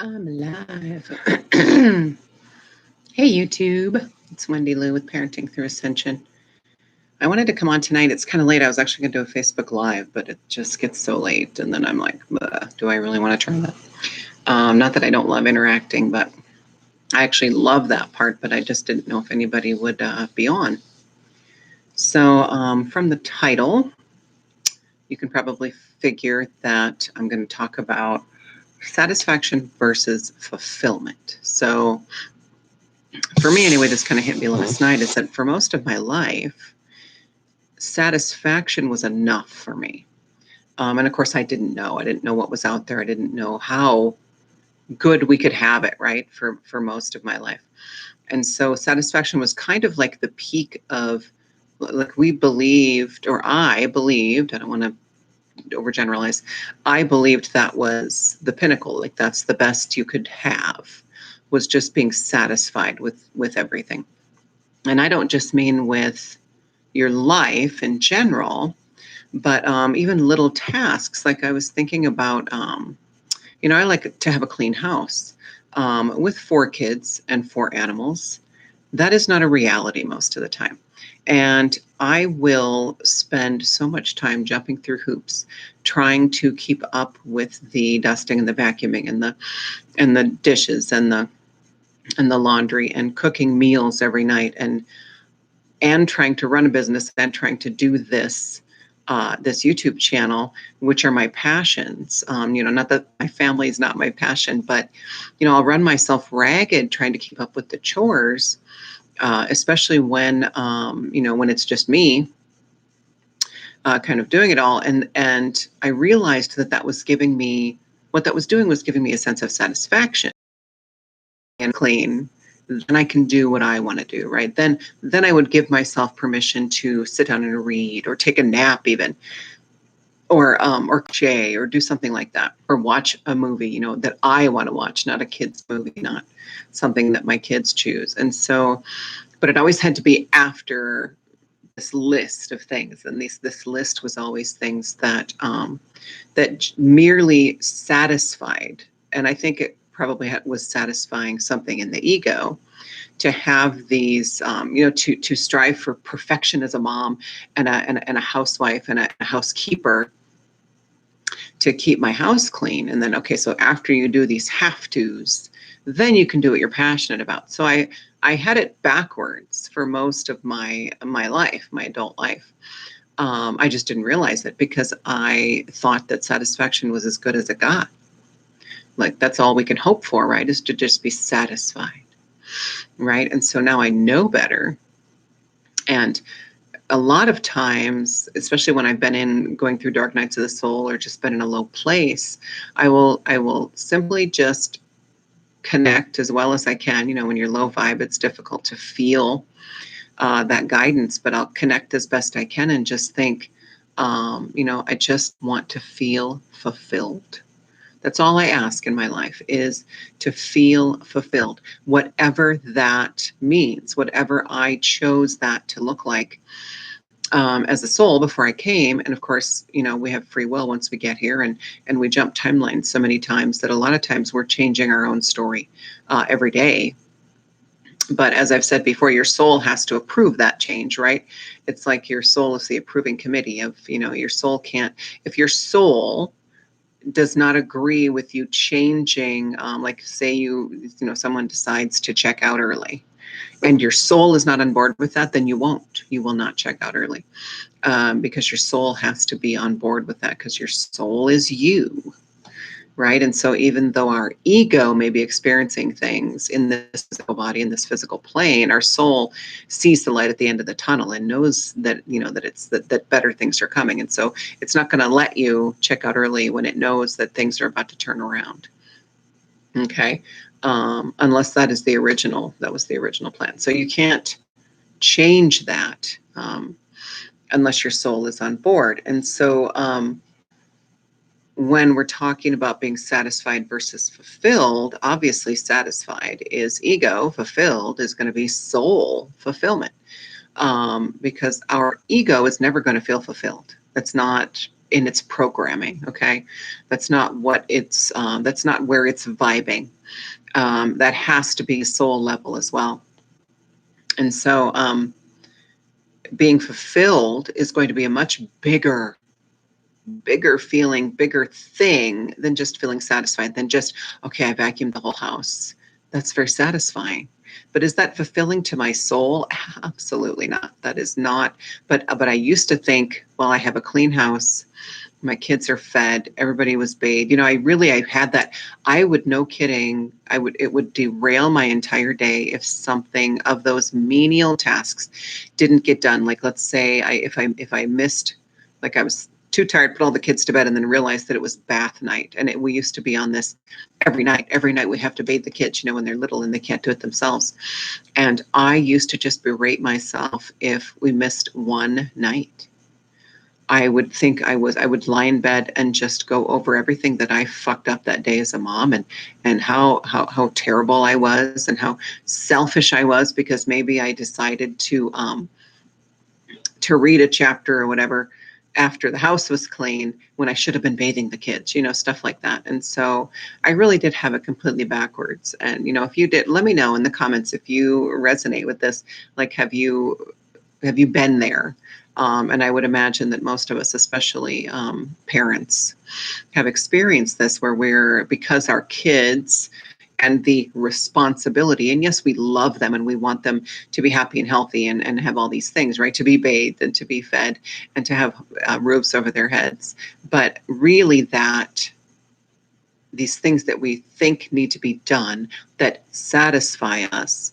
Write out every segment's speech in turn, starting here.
I'm live. Hey, YouTube. It's Wendy Lou with Parenting Through Ascension. I wanted to come on tonight. It's kind of late. I was actually going to do a Facebook Live, but it just gets so late. And then I'm like, do I really want to try that? Not that I don't love interacting, but I actually love that part, but I just didn't know if anybody would be on. So from the title, you can probably figure that I'm going to talk about satisfaction versus fulfillment. So for me anyway, this kind of hit me last night, is that for most of my life, satisfaction was enough for me. And of course, I didn't know. I didn't know what was out there. I didn't know how good we could have it, right, for most of my life. And so satisfaction was kind of like the peak of, like, we believed, or I believed, I don't want to overgeneralize, I believed that was the pinnacle. Like, that's the best you could have, was just being satisfied with everything. And I don't just mean with your life in general, but even little tasks. Like, I was thinking about, I like to have a clean house. With 4 kids and 4 animals, that is not a reality most of the time. And I will spend so much time jumping through hoops, trying to keep up with the dusting and the vacuuming and the dishes and the laundry and cooking meals every night, and trying to run a business and trying to do this YouTube channel, which are my passions. Not that my family is not my passion, but I'll run myself ragged trying to keep up with the chores, especially when when it's just me kind of doing it all. And I realized that was giving me, what that was doing was giving me a sense of satisfaction. And clean, then I can do what I want to do, right? Then I would give myself permission to sit down and read, or take a nap even, or crochet, or do something like that, or watch a movie, that I want to watch, not a kid's movie, not something that my kids choose. And so, but it always had to be after this list of things, and this list was always things that that merely satisfied, and I think it probably was satisfying something in the ego, to have these, to strive for perfection as a mom and a housewife and a housekeeper, to keep my house clean. And then, okay, so after you do these have-tos, then you can do what you're passionate about. So I had it backwards for most of my life, my adult life. I just didn't realize it, because I thought that satisfaction was as good as it got. Like, that's all we can hope for, right? Is to just be satisfied, right? And so now I know better. And a lot of times, especially when I've been going through dark nights of the soul, or just been in a low place, I will simply just connect as well as I can. When you're low vibe, it's difficult to feel that guidance, but I'll connect as best I can and just think, I just want to feel fulfilled. That's all I ask in my life, is to feel fulfilled, whatever that means, whatever I chose that to look like as a soul before I came. And of course, we have free will once we get here, and we jump timelines so many times that a lot of times we're changing our own story every day. But as I've said before, your soul has to approve that change, right? It's like your soul is the approving committee of, your soul can't, if your soul does not agree with you changing, like, say someone decides to check out early, and your soul is not on board with that, then you will not check out early, because your soul has to be on board with that, because your soul is you, right? And so even though our ego may be experiencing things in this physical body, in this physical plane, our soul sees the light at the end of the tunnel and knows that, that better things are coming. And so it's not going to let you check out early when it knows that things are about to turn around. Okay. Unless that was the original plan. So you can't change that unless your soul is on board. And so when we're talking about being satisfied versus fulfilled, obviously satisfied is ego, fulfilled is going to be soul fulfillment, because our ego is never going to feel fulfilled. It's not in its programming. Okay. That's not what it's, that's not where it's vibing. That has to be soul level as well. And so, being fulfilled is going to be a much bigger feeling, bigger thing than just feeling satisfied, than just, okay, I vacuumed the whole house. That's very satisfying. But is that fulfilling to my soul? Absolutely not. That is not. But I used to think, well, I have a clean house. My kids are fed. Everybody was bathed. I had that. I would, no kidding, it would derail my entire day if something of those menial tasks didn't get done. Like, let's say if I missed, like I was too tired, put all the kids to bed, and then realized that it was bath night. And we used to be on this every night. Every night we have to bathe the kids, when they're little and they can't do it themselves. And I used to just berate myself if we missed one night. I would lie in bed and just go over everything that I fucked up that day as a mom, and how terrible I was, and how selfish I was, because maybe I decided to read a chapter or whatever after the house was clean when I should have been bathing the kids, stuff like that. And so I really did have it completely backwards. And if you did, let me know in the comments if you resonate with this. Like, have you been there? And I would imagine that most of us, especially parents, have experienced this, where because our kids and the responsibility, and yes, we love them and we want them to be happy and healthy, and have all these things, right? To be bathed and to be fed and to have roofs over their heads. But really, that these things that we think need to be done that satisfy us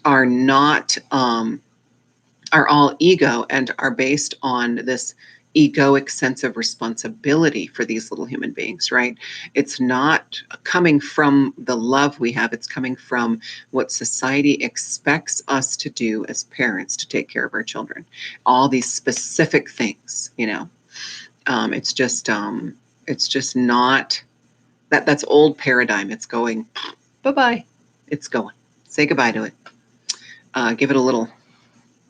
are not, are all ego, and are based on this egoic sense of responsibility for these little human beings, right? It's not coming from the love we have. It's coming from what society expects us to do as parents to take care of our children. All these specific things, it's just not that's old paradigm. It's going bye-bye. It's going. Say goodbye to it. Give it a little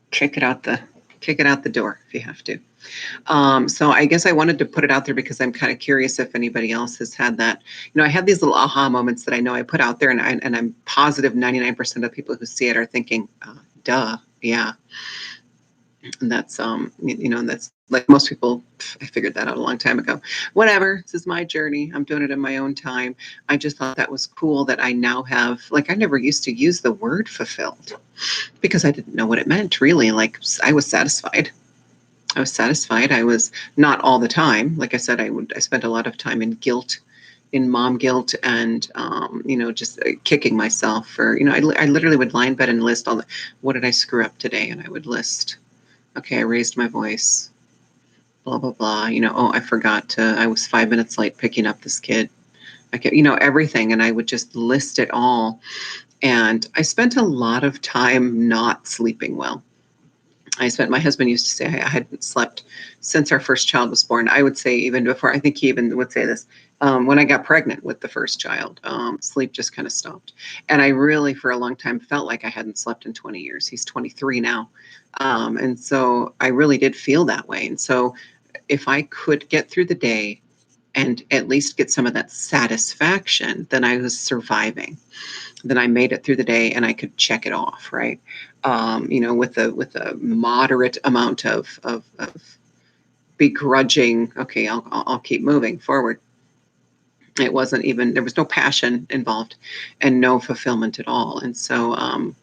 kick it out the door if you have to. So I guess I wanted to put it out there because I'm kind of curious if anybody else has had that. I had these little aha moments that I know I put out there, and I'm positive 99% of people who see it are thinking, duh, yeah. And that's, that's like most people, I figured that out a long time ago. Whatever, this is my journey. I'm doing it in my own time. I just thought that was cool that I now have, like, I never used to use the word fulfilled because I didn't know what it meant, really. Like, I was satisfied. I was not all the time. Like I said, I spent a lot of time in guilt, in mom guilt, and, just kicking myself for, I literally would lie in bed and list what did I screw up today? And I would list, okay, I raised my voice, blah, blah, blah. Oh, I forgot I was 5 minutes late picking up this kid. I kept, everything. And I would just list it all. And I spent a lot of time not sleeping well. My husband used to say I hadn't slept since our first child was born. I would say even before, I think he even would say this, when I got pregnant with the first child, sleep just kind of stopped. And I really, for a long time, felt like I hadn't slept in 20 years. He's 23 now. And so I really did feel that way. And so if I could get through the day and at least get some of that satisfaction, then I was surviving. Then I made it through the day and I could check it off, right? With a moderate amount of begrudging, okay, I'll keep moving forward. It wasn't even, there was no passion involved and no fulfillment at all. And so,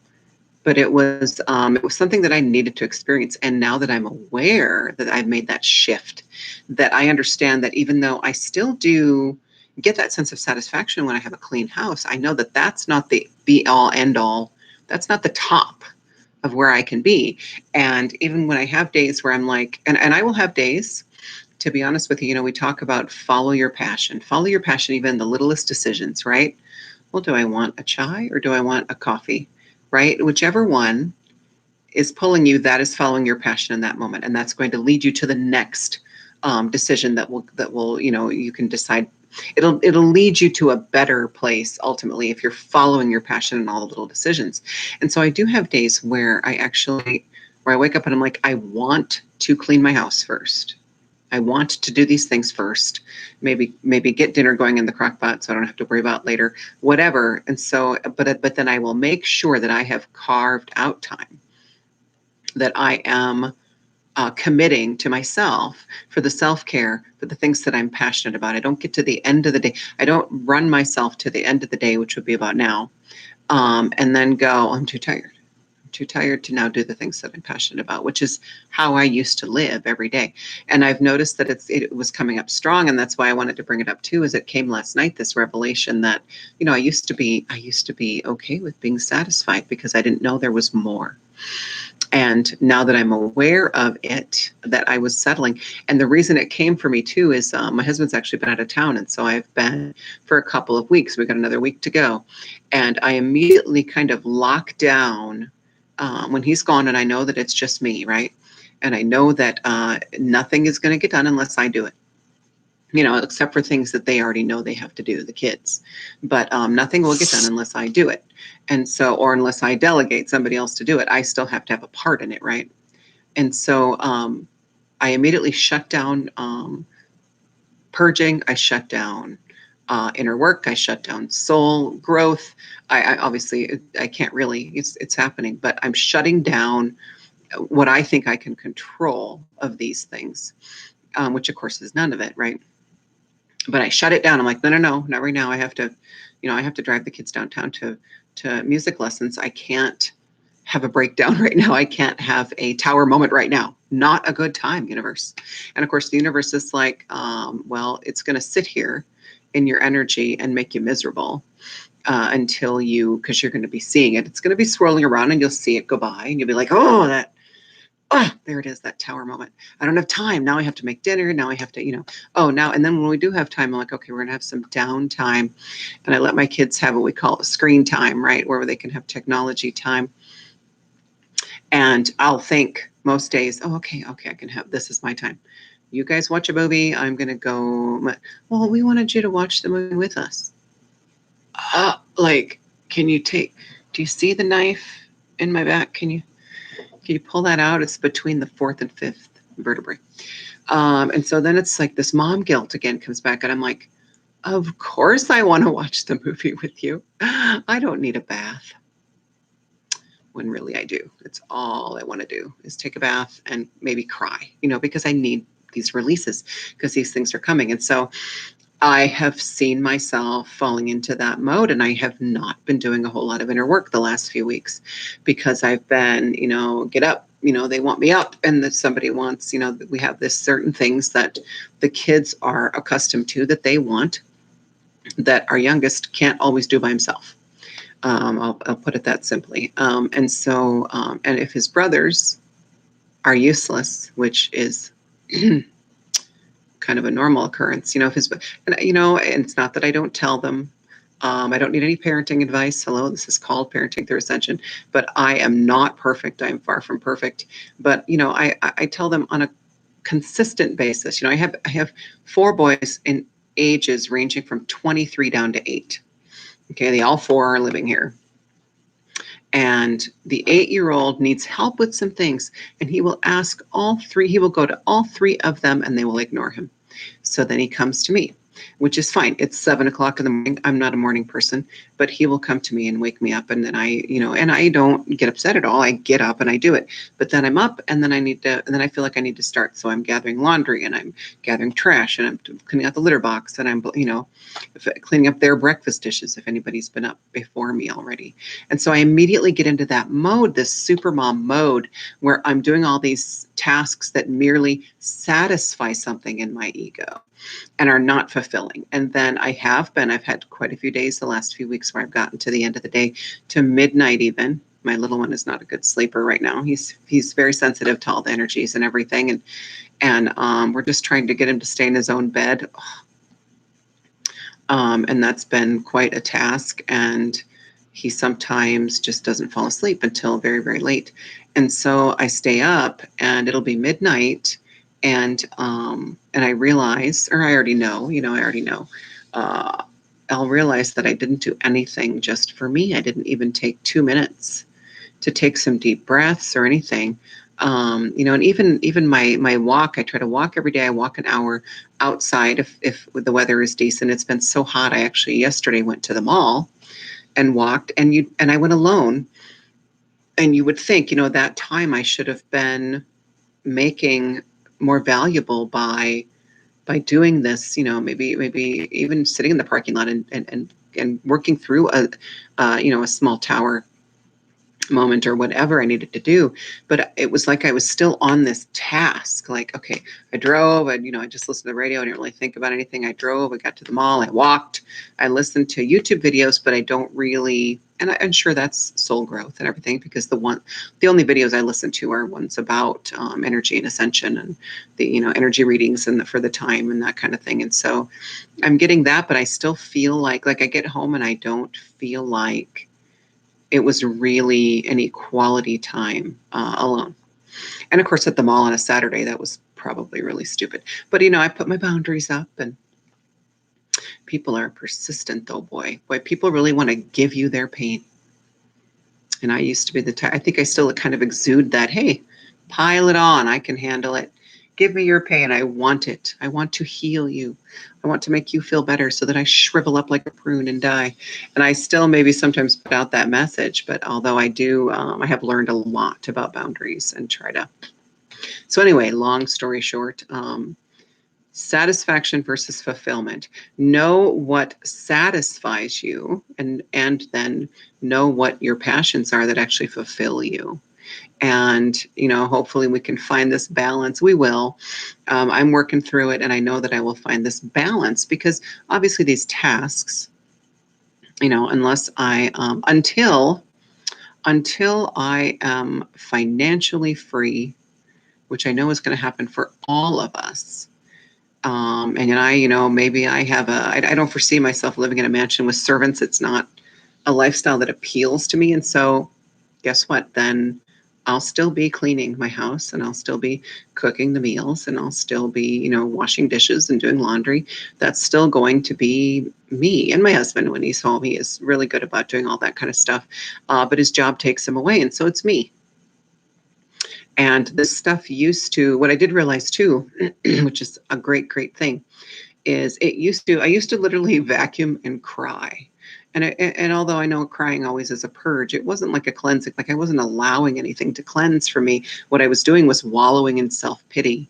but it was something that I needed to experience. And now that I'm aware that I've made that shift, that I understand that even though I still do get that sense of satisfaction when I have a clean house, I know that that's not the be all end all. That's not the top of where I can be. And even when I have days where I'm like, and I will have days, to be honest with you, we talk about follow your passion, even the littlest decisions, right? Well, do I want a chai or do I want a coffee? Right? Whichever one is pulling you, that is following your passion in that moment. And that's going to lead you to the next decision that will, you can decide. It'll lead you to a better place ultimately if you're following your passion in all the little decisions. And so I do have days where I wake up and I'm like, I want to clean my house first. I want to do these things first. Maybe get dinner going in the crock pot so I don't have to worry about later, whatever. And so, but then I will make sure that I have carved out time, that I am committing to myself for the self-care, for the things that I'm passionate about. I don't get to the end of the day. I don't run myself to the end of the day, which would be about now, and then go, I'm too tired. I'm too tired to now do the things that I'm passionate about, which is how I used to live every day. And I've noticed that it was coming up strong, and that's why I wanted to bring it up too. Is it came last night, this revelation that, I used to be okay with being satisfied because I didn't know there was more. And now that I'm aware of it, that I was settling. And the reason it came for me too is my husband's actually been out of town. And so I've been for a couple of weeks. We've got another week to go. And I immediately kind of lock down when he's gone, and I know that it's just me, right? And I know that nothing is going to get done unless I do it. Except for things that they already know they have to do, the kids. But nothing will get done unless I do it. And so, or unless I delegate somebody else to do it, I still have to have a part in it, right? And so I immediately shut down purging. I shut down inner work. I shut down soul growth. I obviously, I can't really, it's happening, but I'm shutting down what I think I can control of these things, which of course is none of it, right? But I shut it down. I'm like, no, not right now. I have to, I have to drive the kids downtown to music lessons. I can't have a breakdown right now. I can't have a tower moment right now. Not a good time, universe. And of course, the universe is like, well, it's going to sit here in your energy and make you miserable until because you're going to be seeing it. It's going to be swirling around and you'll see it go by and you'll be like, oh, there it is, that tower moment. I don't have time. Now I have to make dinner. Now I have to, now. And then when we do have time, I'm like, okay, we're going to have some downtime. And I let my kids have what we call screen time, right? Where they can have technology time. And I'll think most days, oh, okay, I can have, this is my time. You guys watch a movie. I'm going to go, well, we wanted you to watch the movie with us. Do you see the knife in my back? Can you pull that out? It's between the fourth and fifth vertebrae. And so then it's like this mom guilt again comes back. And I'm like, of course I want to watch the movie with you. I don't need a bath. When really I do. It's all I want to do is take a bath and maybe cry, because I need these releases because these things are coming. And so I have seen myself falling into that mode, and I have not been doing a whole lot of inner work the last few weeks because I've been, get up, they want me up, and that somebody wants, we have this certain things that the kids are accustomed to that they want that our youngest can't always do by himself. I'll put it that simply. And so, and if his brothers are useless, which is kind of a normal occurrence, if his, and it's not that I don't tell them. I don't need any parenting advice. Hello, this is called Parenting Through Ascension, but I am not perfect. I am far from perfect. But I tell them on a consistent basis. I have 4 boys in ages ranging from 23 down to 8. Okay, they all 4 are living here. And the 8-year-old needs help with some things, and he will ask all 3. He will go to all 3 of them, and they will ignore him. So then he comes to me, which is fine. It's 7 o'clock in the morning. I'm not a morning person, but he will come to me and wake me up. And then and I don't get upset at all. I get up and I do it. But then I'm up, and then and then I feel like I need to start. So I'm gathering laundry, and I'm gathering trash, and I'm cleaning out the litter box, and I'm, cleaning up their breakfast dishes if anybody's been up before me already. And so I immediately get into that mode, this super mom mode, where I'm doing all these tasks that merely satisfy something in my ego and are not fulfilling. And then I've had quite a few days the last few weeks where I've gotten to the end of the day, to midnight even. My little one is not a good sleeper right now. He's very sensitive to all the energies and everything. And we're just trying to get him to stay in his own bed. And that's been quite a task. And he sometimes just doesn't fall asleep until very, very late. And so I stay up, and it'll be midnight, and I realize, or I already know, I'll realize that I didn't do anything just for me. I didn't even take 2 minutes to take some deep breaths or anything. And even my walk, I try to walk every day. I walk an hour outside if the weather is decent. It's been so hot. I actually yesterday went to the mall and walked, and I went alone. And you would think, that time I should have been making more valuable by doing this. Maybe even sitting in the parking lot and working through a small tower moment or whatever I needed to do. But it was like I was still on this task. Like, okay, I drove and, I just listened to the radio. I didn't really think about anything. I drove, I got to the mall, I walked, I listened to YouTube videos, but I don't really, and I'm sure that's soul growth and everything, because the only videos I listen to are ones about energy and ascension and the, energy readings and for the time and that kind of thing. And so I'm getting that, but I still feel like I get home and I don't feel like it was really an equality time alone. And of course, at the mall on a Saturday, that was probably really stupid. But, I put my boundaries up, and people are persistent, though, boy. Boy, people really want to give you their pain. And I used to be the type, I think I still kind of exude that, hey, pile it on. I can handle it. Give me your pain. I want it. I want to heal you. I want to make you feel better so that I shrivel up like a prune and die. And I still maybe sometimes put out that message, but although I do, I have learned a lot about boundaries and try to. So anyway, long story short, satisfaction versus fulfillment. Know what satisfies you, and then know what your passions are that actually fulfill you. And hopefully we can find this balance. We will. I'm working through it, and I know that I will find this balance, because obviously these tasks, unless I until I am financially free, which I know is going to happen for all of us. And maybe I don't foresee myself living in a mansion with servants. It's not a lifestyle that appeals to me. And so guess what? Then I'll still be cleaning my house, and I'll still be cooking the meals, and I'll still be, washing dishes and doing laundry. That's still going to be me. And my husband, when he's home, he is really good about doing all that kind of stuff. But his job takes him away. And so it's me. And this stuff what I did realize too, which is a great, great thing, is I used to literally vacuum and cry. And although I know crying always is a purge, it wasn't like a cleansing. Like I wasn't allowing anything to cleanse for me. What I was doing was wallowing in self-pity,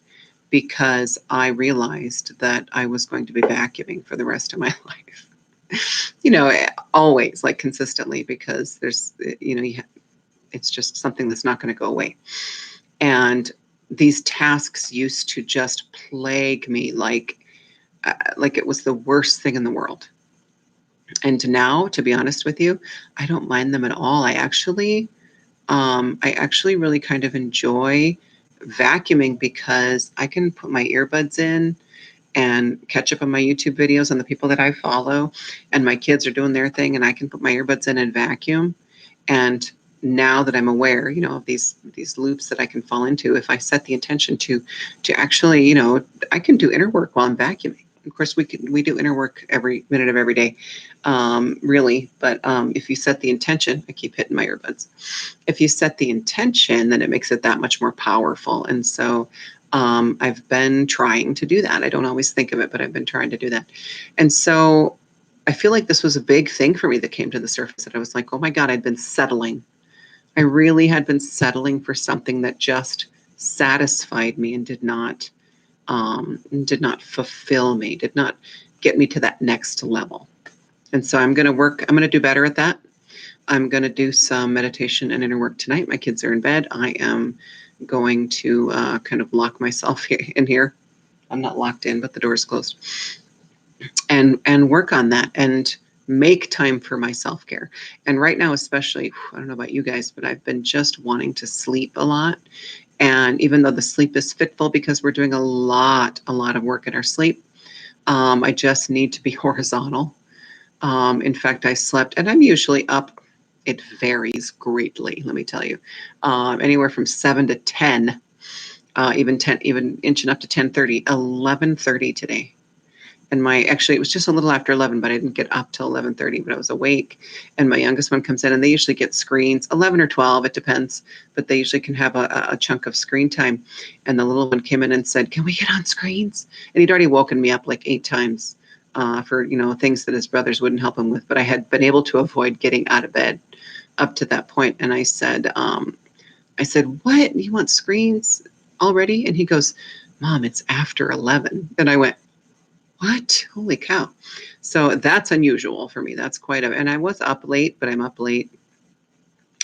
because I realized that I was going to be vacuuming for the rest of my life. Always, like consistently, because there's, it's just something that's not going to go away. And these tasks used to just plague me like it was the worst thing in the world. And now, to be honest with you, I don't mind them at all. I actually really kind of enjoy vacuuming, because I can put my earbuds in and catch up on my YouTube videos on the people that I follow, and my kids are doing their thing, and I can put my earbuds in and vacuum. And now that I'm aware, of these loops that I can fall into, if I set the intention to actually, I can do inner work while I'm vacuuming. Of course, we do inner work every minute of every day, really. But if you set the intention, I keep hitting my earbuds. If you set the intention, then it makes it that much more powerful. And so I've been trying to do that. I don't always think of it, but I've been trying to do that. And so I feel like this was a big thing for me that came to the surface, that I was like, oh my God, I'd been settling. I really had been settling for something that just satisfied me and did not fulfill me, did not get me to that next level. And so I'm going to do better at that. I'm going to do some meditation and inner work tonight. My kids are in bed. I am going to kind of lock myself in here. I'm not locked in, but the door's closed. And work on that and make time for my self-care. And right now, especially, I don't know about you guys, but I've been just wanting to sleep a lot. And even though the sleep is fitful, because we're doing a lot of work in our sleep, I just need to be horizontal. In fact, I slept, and I'm usually up. It varies greatly, let me tell you. Anywhere from 7 to 10, even inching up to 10:30, 11:30 today. And actually, it was just a little after 11, but I didn't get up till 11:30, but I was awake. And my youngest one comes in, and they usually get screens, 11 or 12, it depends, but they usually can have a chunk of screen time. And the little one came in and said, "Can we get on screens?" And he'd already woken me up like 8 times for, things that his brothers wouldn't help him with. But I had been able to avoid getting out of bed up to that point. And I said, "What? You want screens already?" And he goes, "Mom, it's after 11." And I went, "What? Holy cow." So that's unusual for me. That's and I was up late, but I'm up late.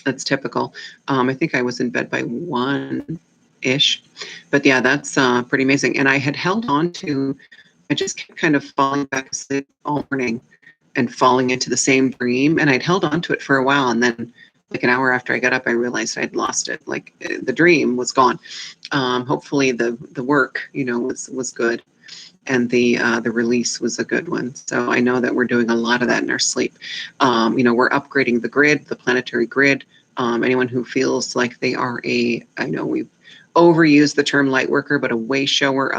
That's typical. I think I was in bed by 1-ish. But yeah, that's pretty amazing. And I had held on to, I just kept kind of falling back asleep all morning and falling into the same dream. And I'd held on to it for a while. And then, like an hour after I got up, I realized I'd lost it. Like the dream was gone. Hopefully, the work, was good, and the release was a good one. So I know that we're doing a lot of that in our sleep. We're upgrading the grid, the planetary grid. Anyone who feels like they are I know we've overused the term light worker, but a way shower,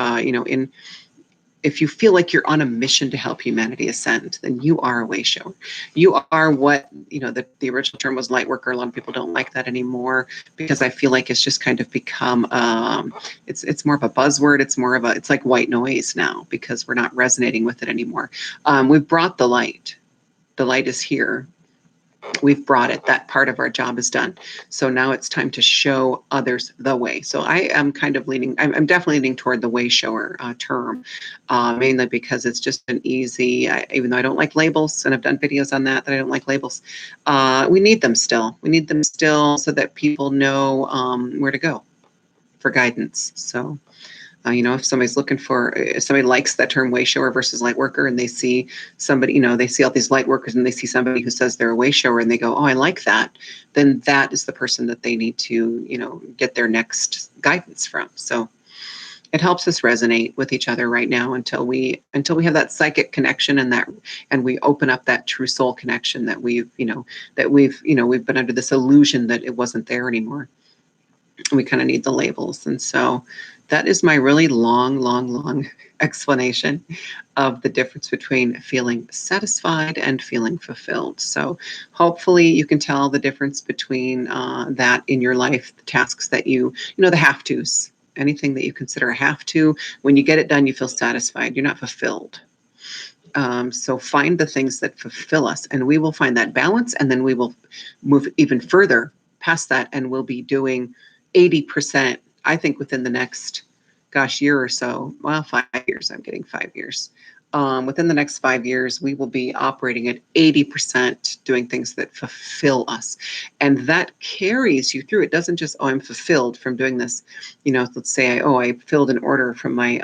if you feel like you're on a mission to help humanity ascend, then you are a way shower. You are what, the original term was light worker. A lot of people don't like that anymore because I feel like it's just kind of become, it's more of a buzzword. It's like white noise now because we're not resonating with it anymore. We've brought the light. The light is here. We've brought it. That part of our job is done. So now it's time to show others the way. So I am kind of I'm definitely leaning toward the way shower term, mainly because it's just an easy, even though I don't like labels, and I've done videos on that I don't like labels, we need them still. We need them still so that people know where to go for guidance. So if somebody's if somebody likes that term way shower versus light worker, and they see somebody, they see all these light workers and they see somebody who says they're a way shower and they go, "Oh, I like that," then that is the person that they need to, get their next guidance from. So it helps us resonate with each other right now until we have that psychic connection and we open up that true soul connection that we've been under this illusion that it wasn't there anymore. We kind of need the labels. And so that is my really long explanation of the difference between feeling satisfied and feeling fulfilled. So hopefully you can tell the difference between that in your life, the tasks that the have tos, anything that you consider a have to, when you get it done, you feel satisfied. You're not fulfilled. So find the things that fulfill us, and we will find that balance, and then we will move even further past that, and we'll be doing 80%, I think, within the next, year or so. Well, 5 years. I'm getting 5 years. Within the next 5 years, we will be operating at 80% doing things that fulfill us. And that carries you through. It doesn't just, "Oh, I'm fulfilled from doing this." Let's say, I filled an order from my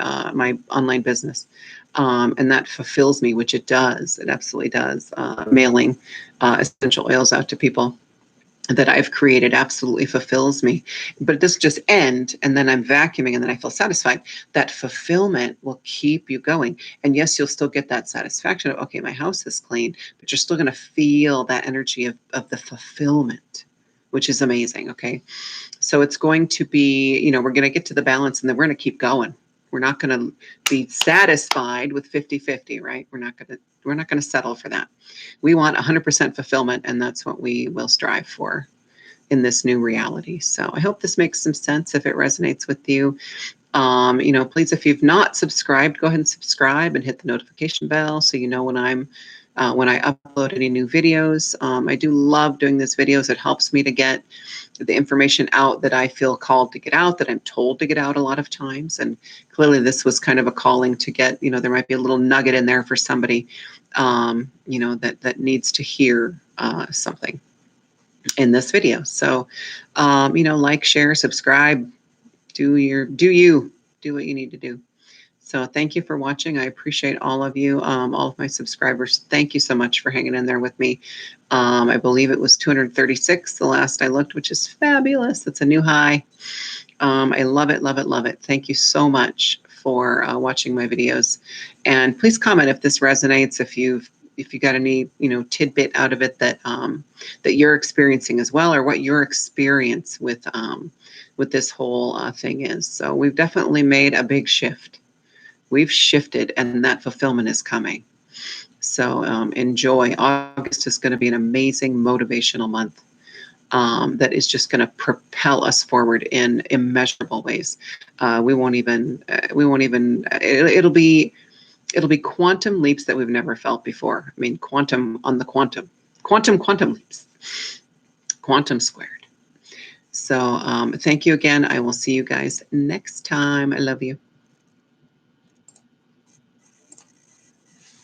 online business. And that fulfills me, which it does. It absolutely does. Mailing essential oils out to people that I've created absolutely fulfills me. But it doesn't just end and then I'm vacuuming and then I feel satisfied. That fulfillment will keep you going. And yes, you'll still get that satisfaction of, okay, my house is clean, but you're still going to feel that energy of the fulfillment, which is amazing. Okay. So it's going to be, we're going to get to the balance and then we're going to keep going. We're not going to be satisfied with 50-50, right? We're not going to settle for that. We want 100% fulfillment, and that's what we will strive for in this new reality. So I hope this makes some sense. If it resonates with you, please, if you've not subscribed, go ahead and subscribe and hit the notification bell so you know when I upload any new videos. I do love doing these videos. It helps me to get the information out that I feel called to get out, that I'm told to get out a lot of times. And clearly this was kind of a calling to get, there might be a little nugget in there for somebody, that needs to hear something in this video. So, like, share, subscribe, do what you need to do. So thank you for watching. I appreciate all of you, all of my subscribers. Thank you so much for hanging in there with me. I believe it was 236 the last I looked, which is fabulous. It's a new high. I love it, love it, love it. Thank you so much for watching my videos. And please comment if this resonates, if you got any, tidbit out of it that that you're experiencing as well, or what your experience with this whole thing is. So we've definitely made a big shift. We've shifted, and that fulfillment is coming. So enjoy. August is going to be an amazing motivational month that is just going to propel us forward in immeasurable ways. We won't even. It'll be quantum leaps that we've never felt before. I mean, quantum on the quantum leaps, quantum squared. So thank you again. I will see you guys next time. I love you.